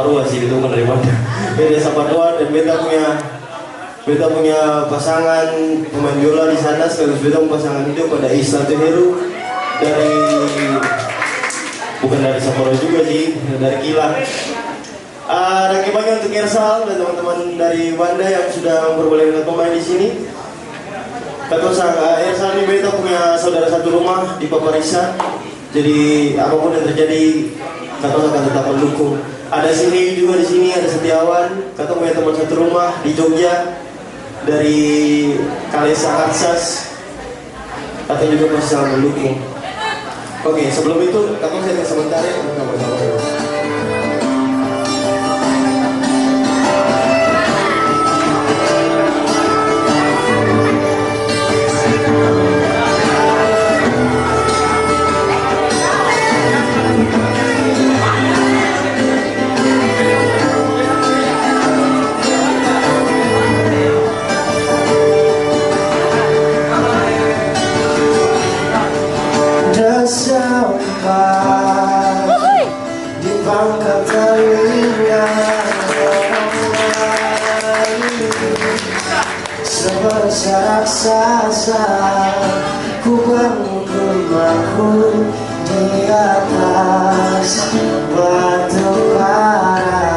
Saparua sih, itu bukan dari Banda. Beda Saparua, dan beta punya pasangan pemain biola di sana, sekaligus beta punya pasangan hidup pada Isla Heru dari, bukan dari Saparua juga sih, dari Kilang. Dan kembali untuk Ersal dan teman-teman dari Banda yang sudah memperbolehkan pemain di sini. Kata Ersal ini beta punya saudara satu rumah di Paparisa. Jadi apapun yang terjadi, kata akan tetap mendukung. Ada sini juga di sini ada Setiawan. Kata punya teman satu rumah di Jogja dari Kalesa Aksas. Kata juga masih sangat mendukung. Oke, sebelum itu kata saya sebentar ya. Sampai di pangkat telinga sebesar raksasa, ku bangun rumahku di atas batu bara.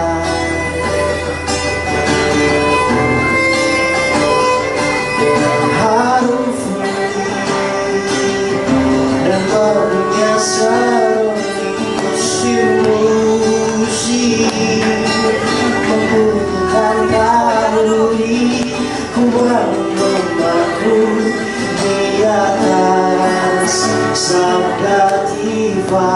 Harum dan barunya musik membunyikan kalori, ku bangun rumahku di atas sabda tiba.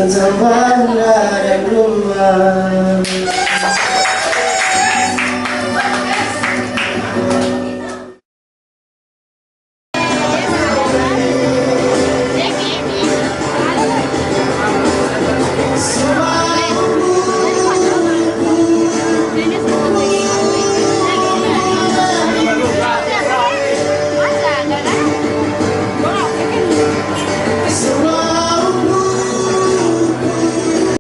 tentang bangga dan rumah.